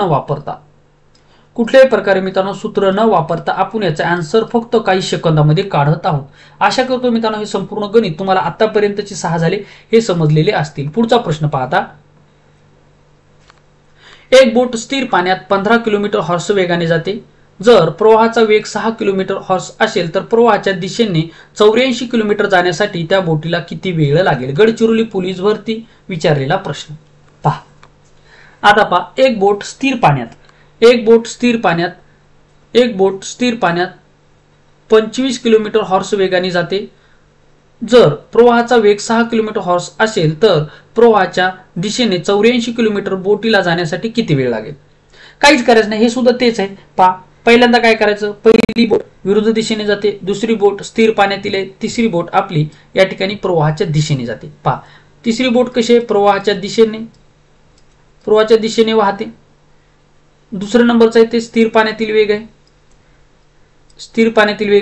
मित्रांनो सूत्र न वापरता आपण याचा आन्सर फक्त काही सेकंदामध्ये काढत आहोत. आशा करतो मित्रांनो हे संपूर्ण गणित तुम्हाला आतापर्यंतचे 6 झाले हे समजलेले असतील. पुढचा प्रश्न पाहता, एक बोट स्थिर पाण्यात 15 किलोमीटर हॉर्स वेगाने जाते. जर प्रवाहाचा वेग 6 किलोमीटर हॉर्स असेल तर प्रवाहाच्या दिशेने 84 किलोमीटर जाण्यासाठी त्या बोटीला किती वेळ लागेल. गडचिरोली पोलीस भरती विचारलेला प्रश्न. पहा आता पहा, एक बोट स्थिर पाण्यात 25 किलोमीटर हॉर्स वेगाने जाते. जर प्रवाहाचा वेग 6 किलोमीटर हॉर्स असेल तर प्रवाहाच्या दिशेने 84 किलोमीटर बोटीला जाण्यासाठी किती वेळ लागेल? काहीच करायचं नाही, हे सुद्धा तेच आहे. पहा, पहिल्यांदा काय करायचं, पहिली बोट विरुद्ध दिशेने जाते, दुसरी बोट स्थिर पाण्यातील आहे, तिसरी बोट आपली या ठिकाणी प्रवाहाच्या दिशेने जाते. पहा, तिसरी बोट कशी आहे, प्रवाहाच्या दिशेने वाहते. दुसरं नंबरचं आहे ते स्थिर पाण्यातील वेग आहे,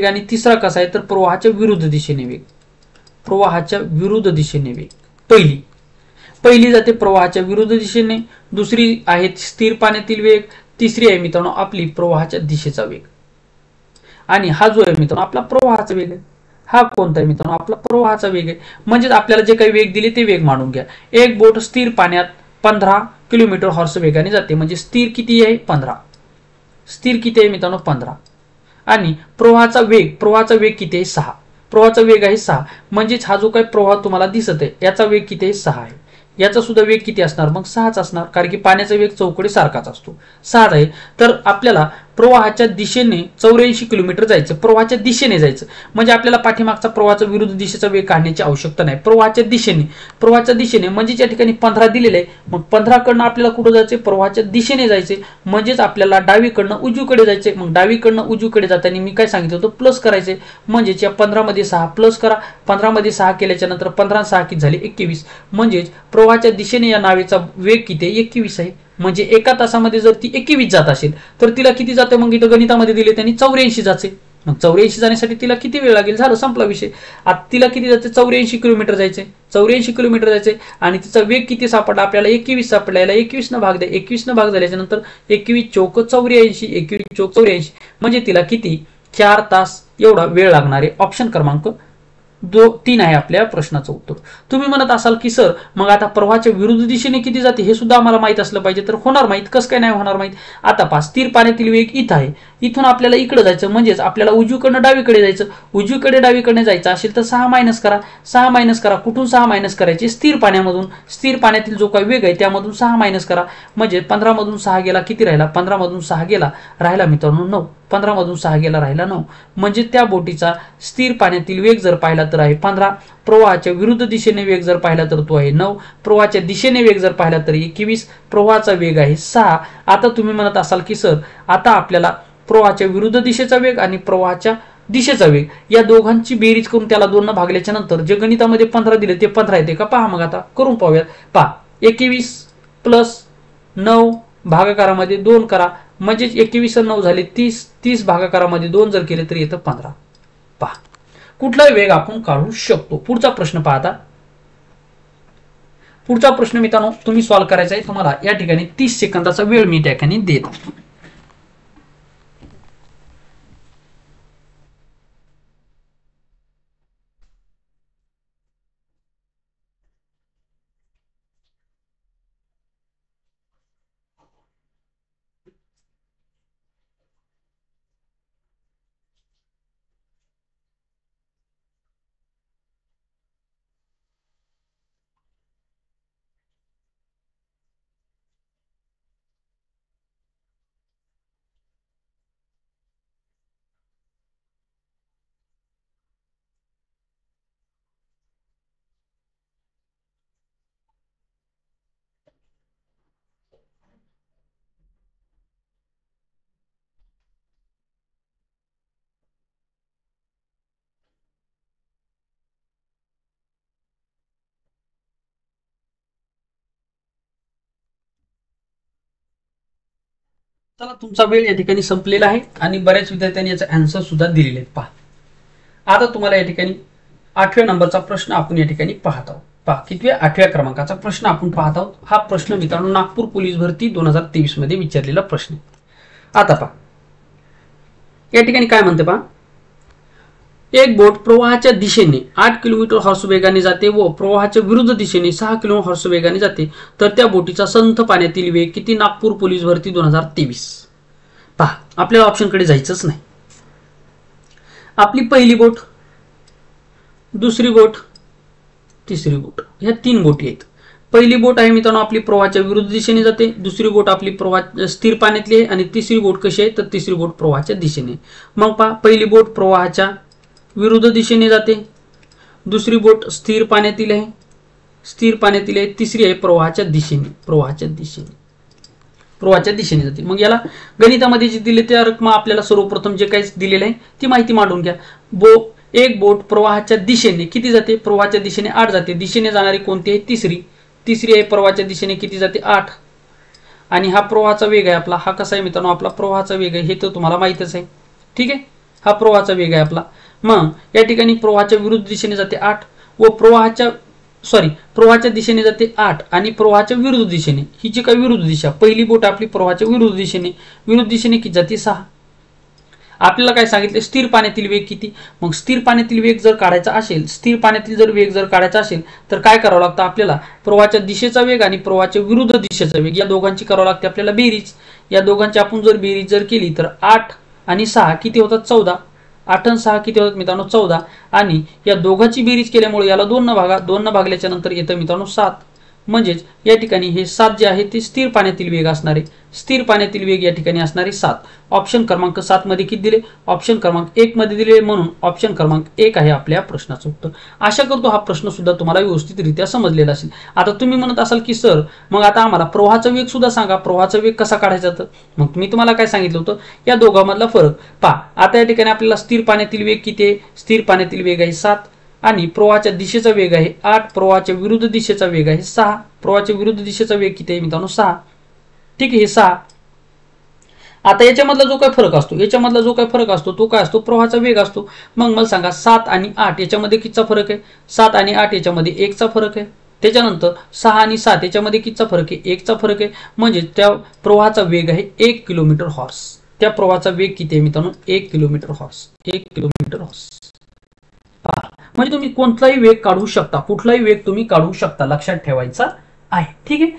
आणि तिसरा कसा आहे तर प्रवाहाच्या विरुद्ध दिशेने वेग. पहिली जाते प्रवाहाच्या विरुद्ध दिशेने, दुसरी आहे स्थिर पाण्यातील वेग, तिसरी आहे मित्रांनो आपली प्रवाहाच्या दिशेचा वेग. आणि हा जो आहे मित्रांनो आपला प्रवाहाचा वेग आहे. हा कोणता आहे मित्रांनो, आपला प्रवाहाचा वेग आहे. म्हणजे आपल्याला जे काही वेग दिले ते वेग मानून घ्या. एक बोट स्थिर पाण्यात 15 किलोमीटर हॉर्स वेगाने जाते, म्हणजे स्थिर किती आहे 15. स्थिर किती आहे मित्रांनो 15. आणि प्रवाहाचा वेग किती आहे 6. प्रवाहाचा वेग आहे 6, म्हणजेच हा जो काही प्रवाह तुम्हाला दिसत आहे याचा वेग किती आहे 6 आहे. याचा सुद्धा वेग किती असणार मग 6च असणार, कारण की पाण्याचा वेग चौकडे सारखाच असतो 6 आहे. तर आपल्याला प्रवाहाच्या दिशेने 84 किलोमीटर जायचं, प्रवाहाच्या दिशेने जायचं, म्हणजे आपल्याला पाठीमागचा प्रवाहाचा विरुद्ध दिशेचा वेग काढण्याची आवश्यकता नाही. प्रवाहाच्या दिशेने म्हणजे या ठिकाणी 15 दिलेले आहे, मग 15 कडनं आपल्याला कुठं जायचे, प्रवाहाच्या दिशेने जायचे, म्हणजेच आपल्याला डावीकडनं उजवीकडे जायचे. मग डावीकडनं उजवीकडे जाताना मी काय सांगितलं होतं, प्लस करायचे, म्हणजेच या 15 मध्ये 6 प्लस करा. 15 मध्ये 6 केल्याच्या नंतर 15 6 किती झाले 21, म्हणजेच प्रवाहाच्या दिशेने या नावेचा वेग किती आहे 21 आहे. म्हणजे एका तासामध्ये जर ती 21 जात असेल तर तिला किती जाते, मग इथं गणितामध्ये दिले त्यांनी 84 जाते. मग 84 जाण्यासाठी तिला किती वेळ लागेल, झालं संपला विषय. आता तिला किती जाते 84 किलोमीटर जायचे, 84 किलोमीटर जायचे, आणि तिचा वेग किती सापडला आपल्याला 21 सापडला. याला 21 न भाग द्या, 21 न भाग झाल्याच्या नंतर 21 चौक 84, 21 चौक 84, म्हणजे तिला किती 4 तास एवढा वेळ लागणार आहे. ऑप्शन क्रमांक 3 आहे आपल्या प्रश्नाचं उत्तर. तुम्ही म्हणत असाल की सर मग आता प्रवाहाच्या विरुद्ध दिशेने किती जाते हे सुद्धा आम्हाला माहित असलं पाहिजे, तर होणार माहित, कसं काय नाही होणार माहित. आता पहा, स्थिर पाण्यातील वेग इथं आहे, इथून आपल्याला इकडे जायचं, म्हणजेच आपल्याला उजवीकडनं डावीकडे जायचं. डावीकडे जायचं असेल तर 6 मायनस करा. कुठून 6 मायनस करायचे, स्थिर पाण्यातील जो काही वेग आहे त्यामधून 6 मायनस करा, म्हणजे 15 मधून 6 गेला किती राहिला, 15 मधून 6 गेला राहिला मित्रांनो 9. 15 मधून 6 गेला राहिला 9, म्हणजे त्या बोटीचा स्थिर पाण्यातील वेग जर पाहिला तर आहे 15, प्रवाहाच्या विरुद्ध दिशेने वेग जर पाहिला तर तो आहे 9, प्रवाहाच्या दिशेने वेग जर पाहिला तर 21, प्रवाहाचा वेग आहे 6. आता तुम्ही म्हणत असाल की सर आता आपल्याला प्रवाहाच्या विरुद्ध दिशेचा वेग आणि प्रवाहाच्या दिशेचा वेग या दोघांची बेरीज करून त्याला 2 न भागल्याच्या नंतर जे गणितामध्ये 15 दिले ते 15 येते का, पहा मग आता करून पाहूयात. पहा, 21 प्लस 9 भागाकारामध्ये 2 करा, म्हणजे 21 9 झाले 30, 30 भागाकारामध्ये 2 जर केले तर येतं 15. पहा, कुठलाही वेग आपण काढू शकतो. पुढचा प्रश्न पहा. आता पुढचा प्रश्न मित्रांनो तुम्ही सॉल्व्ह करायचा आहे, तुम्हाला या ठिकाणी 30 सेकंदाचा वेळ मी त्या ठिकाणी देतो. चला, तुमचा वेळ या ठिकाणी संपलेला आहे आणि बऱ्याच विद्यार्थ्यांनी याचा आन्सर सुद्धा दिलेले आहेत. पहा, आता तुम्हाला या ठिकाणी 8व्या नंबरचा प्रश्न आपण या ठिकाणी पाहत आहोत. पहा, कितव्या 8व्या क्रमांकाचा प्रश्न आपण पाहत आहोत. हा प्रश्न मित्रांनो नागपूर पोलीस भरती 2023 मध्ये विचारलेला प्रश्न. आता पहा या ठिकाणी काय म्हणते, पहा, एक बोट प्रवाहाच्या दिशेने 8 किलोमीटर हॉर्स वेगाने जाते व प्रवाहाच्या विरुद्ध दिशेने 6 किलोमीटर हॉर्स वेगाने जाते, तर त्या बोटीचा संथ पाण्यातील वेग किती? नागपूर पोलीस भरती 2023. पहा, आपल्याला ऑप्शनकडे जायचंच नाही. आपली पहिली बोट, दुसरी बोट, तिसरी बोट, ह्या 3 बोटी आहेत. पहिली बोट आहे मित्रांनो आपली प्रवाहाच्या विरुद्ध दिशेने जाते, दुसरी बोट आपली प्रवाह स्थिर पाण्यातली आहे आणि तिसरी बोट कशी आहे तर तिसरी बोट प्रवाहाच्या दिशेने। मग पहा पहिली बोट प्रवाहाच्या विरुद्ध दिशेने जाते, दुसरी बोट स्थिर पाण्यातील आहे, तिसरी आहे प्रवाहाच्या दिशेने जाते। मग याला गणितामध्ये जे दिले त्या रक्कम आपल्याला सर्वप्रथम जे काही दिलेलं आहे ती माहिती मांडून घ्या। एक बोट प्रवाहाच्या दिशेने किती जाते, प्रवाहाच्या दिशेने 8 जाते, दिशेने जाणारी कोणती आहे तिसरी आहे, प्रवाहाच्या दिशेने किती जाते 8, आणि हा प्रवाहाचा वेग आहे आपला, हा कसा आहे मित्रांनो आपला प्रवाहाचा वेग आहे हे तर तुम्हाला माहितच आहे, ठीक आहे, हा प्रवाहाचा वेग आहे आपला। मग या ठिकाणी प्रवाहाच्या विरुद्ध दिशेने जाते 8 व प्रवाहाच्या दिशेने जाते 8 आणि प्रवाहाच्या विरुद्ध दिशेने, ही जी काही विरुद्ध दिशा पहिली बोट आपली प्रवाहाच्या विरुद्ध दिशेने किती जाते 6। आपल्याला काय सांगितले स्थिर पाण्यातील वेग किती, मग स्थिर पाण्यातील वेग जर काढायचा असेल तर काय करावं लागतं आपल्याला, प्रवाहाच्या दिशेचा वेग आणि प्रवाहाच्या विरुद्ध दिशेचा वेग या दोघांची करावं लागते आपल्याला बेरीज। या दोघांची आपण जर बेरीज केली तर 8 आणि 6 किती होतात 14, 8 आणि 6 किती होतात मित्रांनो 14, आणि या दोघांची बेरीज केल्यामुळे याला 2 न भागल्याच्या नंतर येतं मित्रांनो 7, म्हणजेच या ठिकाणी हे 7 जे आहे ते स्थिर पाण्यातील वेग असणारे, या ठिकाणी असणारे 7। ऑप्शन क्रमांक 7 मध्ये किती दिले, ऑप्शन क्रमांक 1 मध्ये दिले, म्हणून ऑप्शन क्रमांक 1 आहे आपल्या प्रश्नाचं उत्तर। आशा करतो हा प्रश्न सुद्धा तुम्हाला व्यवस्थितरित्या समजलेला असेल। आता तुम्ही म्हणत असाल की सर मग आता आम्हाला प्रवाहाचा वेग सुद्धा सांगा, प्रवाहाचा वेग कसा काढायचा, तर मग मी तुम्हाला काय सांगितलं होतं या दोघांमधला फरक पहा। आता या ठिकाणी आपल्याला स्थिर पाण्यातील वेग किती आहे, स्थिर पाण्यातील वेग आहे 7 आणि प्रवाहाच्या दिशेचा वेग आहे 8, प्रवाहाच्या विरुद्ध दिशेचा वेग आहे 6, प्रवाहाच्या विरुद्ध दिशेचा वेग किती आहे मित्रांनो 6, ठीक आहे हे 6। आता याच्यामधला जो काही फरक असतो तो काय असतो, प्रवाहाचा वेग असतो। मग मला सांगा 7 आणि 8 याच्यामध्ये कितीचा फरक आहे, 7 आणि 8 याच्यामध्ये 1 चा फरक आहे, त्याच्यानंतर 6 आणि 7 याच्यामध्ये कितीचा फरक आहे, 1 चा फरक आहे, म्हणजे त्या प्रवाहाचा वेग आहे 1 किलोमीटर हॉर्स। त्या प्रवाहाचा वेग किती आहे मित्रांनो 1 किलोमीटर हॉर्स। म्हणजे तुम्ही कोणताही वेग काढू शकता, कुठलाही वेग तुम्ही काढू शकता, लक्षात ठेवायचा आहे, ठीक आहे।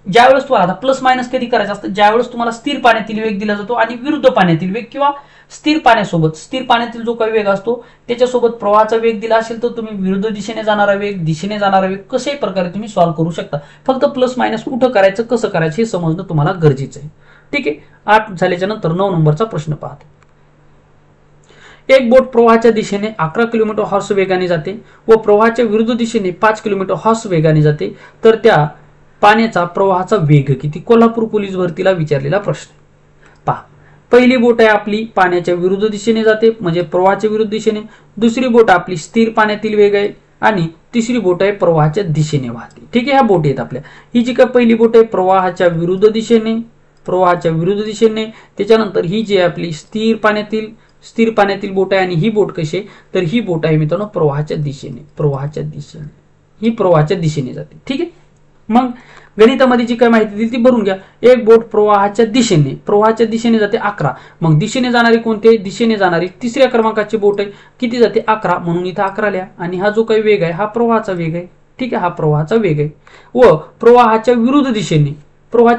ज्यावेळेस तुम्हाला आता प्लस मायनस कधी करायचं असतं, ज्यावेळेस तुम्हाला स्थिर पाण्यातील वेग दिला जातो आणि विरुद्ध पाण्यातील वेग किंवा स्थिर पाण्यातील जो काही वेग असतो त्याच्यासोबत प्रवाहाचा वेग दिला असेल तर तुम्ही विरुद्ध दिशेने जाणारा वेग कशाही प्रकारे तुम्ही सॉल्व्ह करू शकता। फक्त प्लस मायनस कुठं करायचं कसं करायचं हे समजणं तुम्हाला गरजेचं आहे, ठीक आहे। 8 झाल्याच्या नंतर 9 नंबरचा प्रश्न पाहतो। एक बोट प्रवाहाच्या दिशेने 11 किलोमीटर हॉर्स वेगाने जाते व प्रवाहाच्या विरुद्ध दिशेने 5 किलोमीटर हॉर्स वेगाने जाते, तर त्या पाण्याचा प्रवाहाचा वेग किती, कोल्हापूर पोलीस भरतीला विचारलेला प्रश्न। पहा पहिली बोट आहे आपली पाण्याच्या विरुद्ध दिशेने जाते म्हणजे प्रवाहाच्या विरुद्ध दिशेने, दुसरी बोट आपली स्थिर पाण्यातील वेग आहे आणि तिसरी बोट आहे प्रवाहाच्या दिशेने वाहते, ठीक आहे। ह्या बोट आहेत आपल्या, ही जी काय पहिली बोट आहे प्रवाहाच्या विरुद्ध दिशेने, त्याच्यानंतर ही जी आपली स्थिर पाण्यातील बोट आहे आणि ही बोट कशी आहे तर ही बोट आहे मित्रांनो प्रवाहाच्या दिशेने ही प्रवाहाच्या दिशेने जाते, ठीक आहे। मग गणितामध्ये जी काय माहिती दिली ती भरून घ्या। एक बोट प्रवाहाच्या दिशेने जाते 11, मग दिशेने जाणारी कोणती आहे, दिशेने जाणारी तिसऱ्या क्रमांकाची बोट आहे, किती जाते 11, म्हणून इथं 11 लिहा, आणि हा जो काही वेग आहे हा प्रवाहाचा वेग आहे, ठीक आहे, हा प्रवाहाचा वेग आहे। व प्रवाहाच्या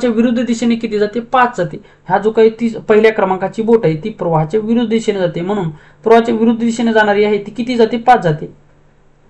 विरुद्ध दिशेने किती जाते 5 जाते, हा जो काही पहिल्या क्रमांकाची बोट आहे ती प्रवाहाच्या विरुद्ध दिशेने जाते, म्हणून प्रवाहाच्या विरुद्ध दिशेने जाणारी आहे ती किती जाते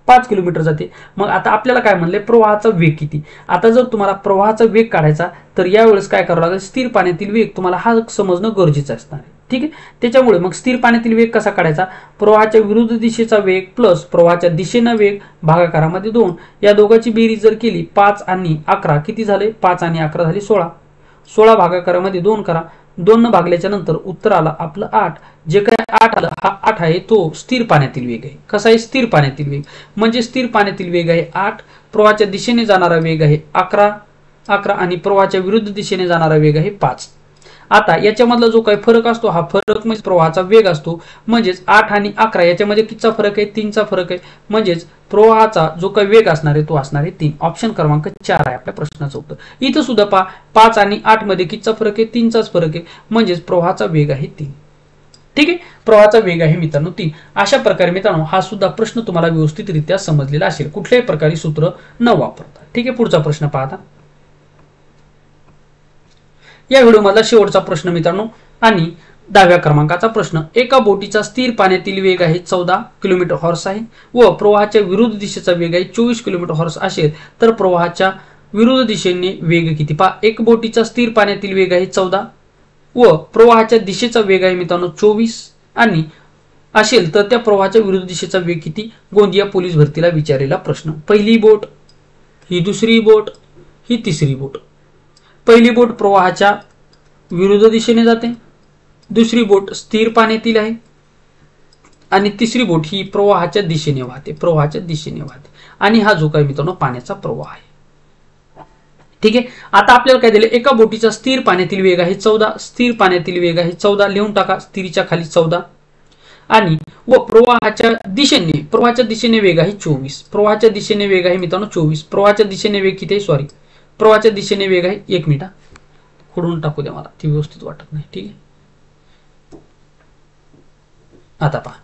5 किलोमीटर जाते। मग आता आपल्याला काय म्हणले प्रवाहाचा वेग किती, आता जर तुम्हाला प्रवाहाचा वेग काढायचा तर यावेळेस काय करावं लागेल, स्थिर पाण्यातील वेग तुम्हाला हा समजणं गरजेचं असणार आहे, ठीक आहे। त्याच्यामुळे मग स्थिर पाण्यातील वेग कसा काढायचा, प्रवाहाच्या विरुद्ध दिशेचा वेग प्लस प्रवाहाच्या दिशेने वेग भागाकारामध्ये 2, या दोघांची बेरीज जर केली 5 आणि 11 किती झाले, 5 आणि 11 झाले 16 भागाकारामध्ये 2 करा, 2 न भागल्याच्या नंतर उत्तर आला आपलं 8, जे काय 8 आलं हा 8 आहे तो स्थिर पाण्यातील वेग आहे। कसा आहे स्थिर पाण्यातील वेग, म्हणजे स्थिर पाण्यातील वेग आहे 8, प्रवाहाच्या दिशेने जाणारा वेग आहे 11 आणि प्रवाहाच्या विरुद्ध दिशेने जाणारा वेग आहे 5। आता याच्यामधला जो काही फरक असतो हा फरक म्हणजे प्रवाहाचा वेग असतो, म्हणजेच 8 आणि 11 याच्यामध्ये कितीचा फरक आहे, 3चा फरक आहे, म्हणजेच प्रवाहाचा जो काही वेग असणार आहे तो असणार आहे 3। ऑप्शन क्रमांक 4 आहे आपल्या प्रश्नाचं उत्तर। इथं सुद्धा पहा 5 आणि 8 मध्ये कितीचा फरक आहे, 3चाच फरक आहे, म्हणजेच प्रवाहाचा वेग आहे 3, ठीक आहे। प्रवाहाचा वेग आहे मित्रांनो 3। अशा प्रकारे मित्रांनो हा सुद्धा प्रश्न तुम्हाला व्यवस्थितरित्या समजलेला असेल, कुठल्याही प्रकारे सूत्र न वापरता, ठीक आहे। पुढचा प्रश्न पाहता या व्हिडिओ मधला शेवटचा प्रश्न मित्रांनो आणि 10व्या क्रमांकाचा प्रश्न। एका बोटीचा स्थिर पाण्यातील वेग आहे 14 किलोमीटर हॉर्स आहे व प्रवाहाच्या विरुद्ध दिशेचा वेग आहे 24 किलोमीटर हॉर्स असेल तर प्रवाहाच्या विरुद्ध दिशेने वेग किती? पहा, एक बोटीचा स्थिर पाण्यातील वेग आहे 14 व प्रवाहाच्या दिशेचा वेग आहे मित्रांनो 24 आणि असेल तर त्या प्रवाहाच्या विरुद्ध दिशेचा वेग किती? गोंदिया पोलीस भरतीला विचारलेला प्रश्न. पहिली बोट, ही दुसरी बोट, ही तिसरी बोट. पहिली बोट प्रवाहाच्या विरुद्ध दिशेने जाते, दुसरी बोट स्थिर पाण्यातील आहे आणि तिसरी बोट ही प्रवाहाच्या दिशेने वाहते, प्रवाहाच्या दिशेने वाहते. आणि हा जो काही मित्रांनो पाण्याचा प्रवाह आहे. ठीक आहे. आता आपल्याला काय दिले? एका बोटीचा स्थिर पाण्यातील वेग आहे 14, स्थिर पाण्यातील वेग आहे 14 लिहून टाका, स्थिरच्या खाली 14 आणि व प्रवाहाच्या दिशेने वेग आहे 24. प्रवाहाच्या दिशेने वेग आहे मित्रांनो 24. प्रवाहाच्या दिशेने वेग किती आहे? सॉरी, प्रवाहाच्या दिशेने वेग आहे 1 मिनिट खोडून टाकू द्या, मला ती व्यवस्थित वाटत नाही. ठीक आहे. आता पहा,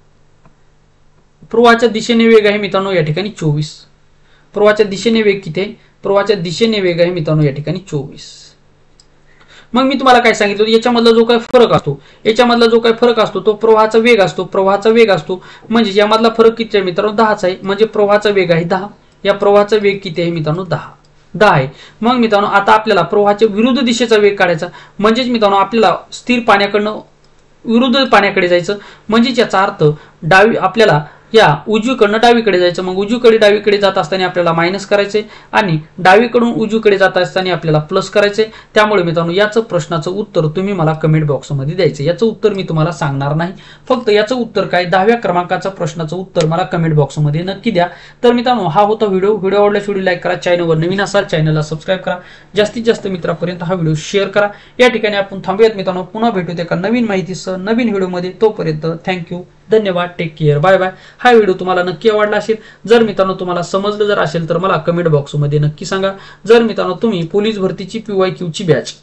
प्रवाहाच्या दिशेने वेग आहे मित्रांनो या ठिकाणी 24. प्रवाहाच्या दिशेने वेग किती आहे? प्रवाहाच्या दिशेने वेग आहे मित्रांनो या ठिकाणी 24. मग मी तुम्हाला काय सांगितलं? याच्यामधला जो काही फरक असतो, याच्यामधला जो काही फरक असतो तो प्रवाहाचा वेग असतो, प्रवाहाचा वेग असतो. म्हणजे यामधला फरक किती आहे मित्रांनो? 10च आहे. म्हणजे प्रवाहाचा वेग आहे 10. या प्रवाहाचा वेग किती आहे मित्रांनो? 10 आहे. मग मित्रांनो आता आपल्याला प्रवाहाच्या विरुद्ध दिशेचा वेग काढायचा. म्हणजेच मित्रांनो आपल्याला स्थिर पाण्याकडनं विरुद्ध पाण्याकडे जायचं. म्हणजेच याचा अर्थ आपल्याला या उजवीकडनं डावीकडे जायचं. मग उजवीकडे डावीकडे जात असताना आपल्याला मायनस करायचे आणि डावीकडून उजवीकडे जात असताना आपल्याला प्लस करायचे. त्यामुळे मित्रांनो याचं प्रश्नाचं उत्तर तुम्ही मला कमेंट बॉक्समध्ये द्यायचं. याचं उत्तर मी तुम्हाला सांगणार नाही, फक्त याचं उत्तर काय 10व्या क्रमांकाचं प्रश्नाचं उत्तर मला कमेंट बॉक्समध्ये नक्की द्या. तर मित्रांनो हा होता व्हिडिओ. व्हिडिओ आवडल्यास व्हिडिओ लाईक करा, चॅनलवर नवीन असाल चॅनलला सबस्क्राईब करा, जास्तीत जास्त मित्रांपर्यंत हा व्हिडिओ शेअर करा. या ठिकाणी आपण थांबूयात मित्रांनो, पुन्हा भेटूया एका नवीन माहितीसह नवीन व्हिडिओमध्ये. तोपर्यंत थँक्यू, धन्यवाद, टेक केअर, बाय बाय. हा व्हिडिओ तुम्हाला नक्की आवडला असेल, जर मित्रांनो तुम्हाला समजलं जर असेल तर मला कमेंट बॉक्समध्ये नक्की सांगा. जर मित्रांनो तुम्ही पोलीस भरतीची PYQ ची बॅच,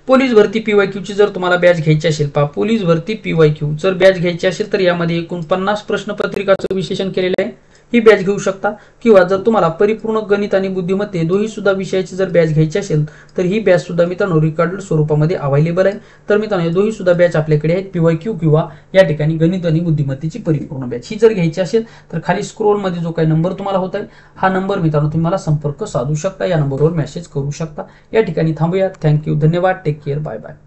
पोलीस भरती PYQ ची जर तुम्हाला बॅच घ्यायची असेल, पहा पोलीस भरती PYQ जर बॅच घ्यायची असेल तर यामध्ये एकूण 50 प्रश्नपत्रिकाचं विश्लेषण केलेलं आहे. ही बॅच घेऊ शकता. किंवा जर तुम्हाला परिपूर्ण गणित आणि बुद्धिमत्ते दोन्ही सुद्धा विषयाची जर बॅच घ्यायची असेल तर ही बॅच सुद्धा मित्रांनो रेकॉर्डेड स्वरूपामध्ये अवेलेबल आहे. तर मित्रांनो दोन्ही सुद्धा बॅच आपल्याकडे आहेत, PYQ किंवा या ठिकाणी गणित आणि बुद्धिमत्तेची परिपूर्ण बॅच. ही जर घ्यायची असेल तर खाली स्क्रोल मध्ये जो काही नंबर तुम्हाला होत आहे हा नंबर मित्रांनो तुम्ही मला संपर्क साधू शकता, या नंबरवर मेसेज करू शकता. या ठिकाणी थांबूया. थँक्यू, धन्यवाद, टेक केअर, बाय बाय.